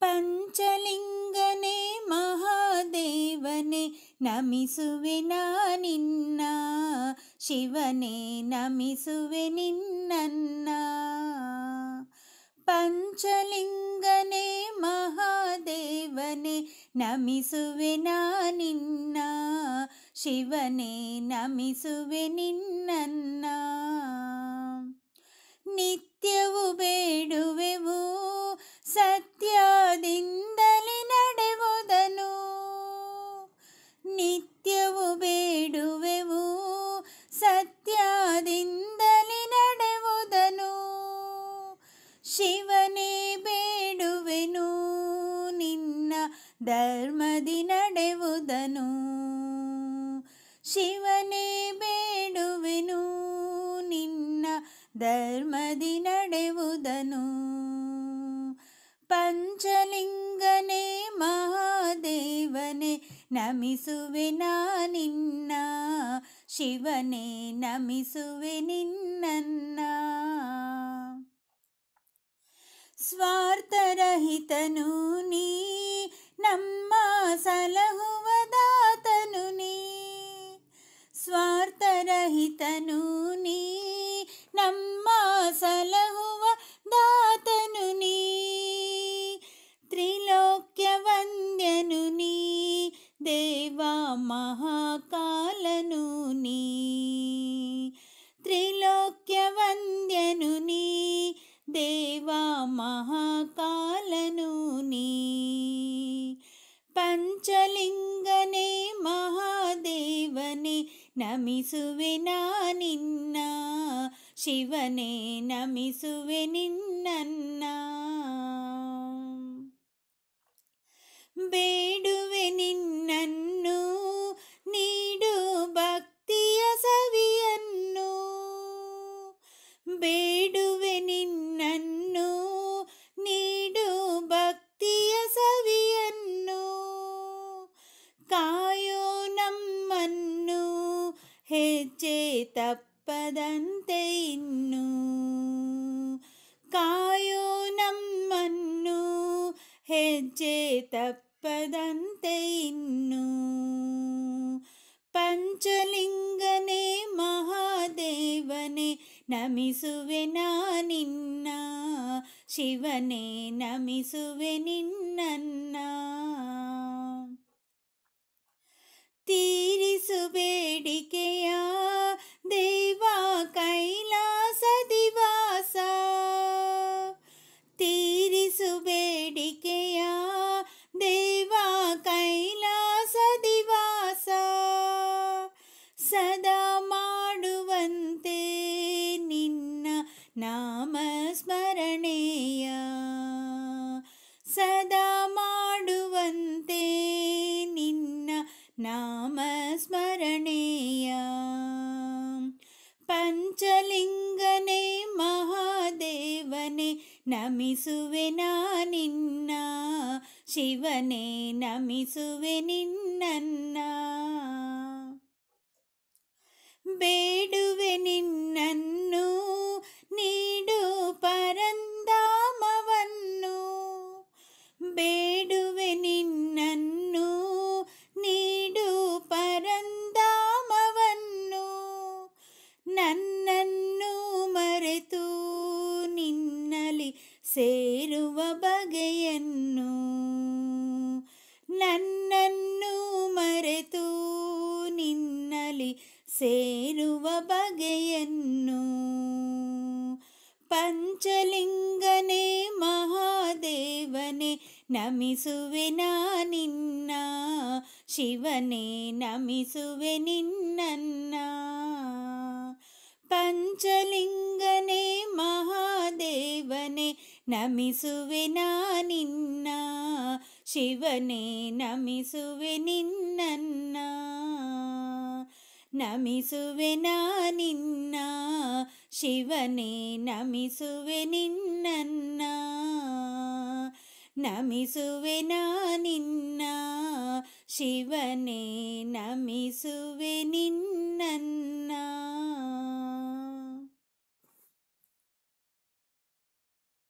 ಪಂಚಲಿಂಗನೇ ಮಹಾದೇವನೇ ನಮಿಸುವೆ ನಿನ್ನ, ಶಿವನೇ ನಮಿಸುವೆ ನಿನ್ನನ್ನ. ಪಂಚಲಿಂಗನೇ ಮಹಾದೇವನೇ ನಮಿಸುವೆ ನಿನ್ನ, ಶಿವನೇ ನಮಿಸುವೆ ನಿನ್ನನ್ನ. ನಿತ್ಯವೂ ಬೇಡುವೆವು ಸತ್ಯದಿಂದಲೇ ನಡೆವುದನು, ನಿತ್ಯವೂ ಬೇಡುವೆವು ಸತ್ಯದಿಂದಲೇ ನಡೆವುದನು. ಶಿವನೇ ಬೇಡುವೆನು ನಿನ್ನ ಧರ್ಮದಿ ನಡೆವುದನು, ಶಿವನೇ ಬೇಡುವೆನು ನಿನ್ನ ಧರ್ಮದಿ ನಡೆವುದನು. ಪಂಚಲಿಂಗನೇ ಮಹಾದೇವನೇ ನಮಿಸುವೆ ನಿನ್ನ, ಶಿವನೇ ನಮಿಸುವೆ ನಿನ್ನನ್ನ. ಸ್ವಾರ್ಥರಹಿತನು ನೀ ನಮ್ಮ ಸಲಹುವ ದಾತನು ನೀ, ಸ್ವಾರ್ಥರಹಿತನು ನೀ ನಮ್ಮ ಸಲಹುವ ದಾತನು ನೀ. ತ್ರಿಲೋಕ್ಯ ವಂದ್ಯನು ನೀ ದೇವ ಮಹಾಕಾಲನು ನೀ, ತ್ರಿಲೋಕ್ಯ ವಂದ್ಯನು ನೀ ದೇವ ಮಹಾಕಾಲನು ನೀ. ಪಂಚಲಿಂಗನೇ ಮಹಾದೇವನೇ ನಮಿಸುವೆ ನಿನ್ನ, ಶಿವನೇ ನಮಿಸುವೆ ನಿನ್ನನ್ನ. ಬೇಡುವೆ ನಿನ್ನನ್ನು ನೀಡು ಭಕ್ತಿಯ ಸವಿಯನ್ನು, ಬೇಡುವೆ ನಿನ್ನನ್ನು ನೀಡು ಭಕ್ತಿಯ ಸವಿಯನ್ನು. ಕಾಯೋ ನಮ್ಮನ್ನು ಹೆಜ್ಜೆ ತಪ್ಪದಂತೆ ಇನ್ನು, ಕಾಯೋ ನಮ್ಮನ್ನು ಹೆಜ್ಜೆ ತಪ್ಪದಂತೆ ಇನ್ನು. ಪಂಚಲಿಂಗನೇ ಮಹಾದೇವನೇ ನಮಿಸುವೆ ನಿನ್ನ, ಶಿವನೇ ನಮಿಸುವೆ ನಿನ್ನನ್ನ. ತೀರಿಸು ಬೇಡಿಕೆಯ ದೇವ ಕೈಲಾಸದಿ ವಾಸ, ತೀರಿಸು ಬೇಡಿಕೆಯ ದೇವ ಕೈಲಾಸದಿ ವಾಸ. ಸದಾ ಮಾಡುವಂತೆ ನಿನ್ನ ನಾಮ ಸ್ಮರಣೆಯ, ಸದಾ ಮಾಡುವಂತೆ ನಿನ್ನ ನಾಮ ಸ್ಮರಣೆಯ. ಪಂಚಲಿಂಗನೇ ಮಹಾದೇವನೇ ನಮಿಸುವೆ ನಿನ್ನ, ಶಿವನೇ ನಮಿಸುವೆ ನಿನ್ನನ್ನ. ಬೇಡುವೆ ನಿನ್ನನ್ನು ನೀಡು ಪರಂಧಾಮವನ್ನು, ಬೇಡುವೆ ನಿನ್ನನ್ನು ನೀಡು ಪರಂಧಾಮವನ್ನು. ನನ್ನನ್ನು ಮರೆತು ನಿನ್ನಲಿ ಸೇರುವ ಬಗೆಯನ್ನು, ನನ್ನನ್ನು ಮರೆತು ನಿನ್ನಲಿ ಸೇರುವ ಬಗೆಯನ್ನು. ಪಂಚಲಿಂಗನೇ ಮಹಾದೇವನೇ ನಮಿಸುವೆ ನಿನ್ನ, ಶಿವನೇ ನಮಿಸುವೆ ನಿನ್ನನ್ನ. ಪಂಚಲಿಂಗನೇ ಮಹಾದೇವನೇ ನಮಿಸುವೆ ನಿನ್ನ, ಶಿವನೇ ನಮಿಸುವೆ ನಿನ್ನನ್ನ. ನಮಿಸುವೆ ನಿನ್ನ, ಶಿವನೇ ನಮಿಸುವೆ ನಿನ್ನನ್ನ. ನಮಿಸುವೆ ನಿನ್ನ, ಶಿವನೇ ನಮಿಸುವೆ ನಿನ್ನ.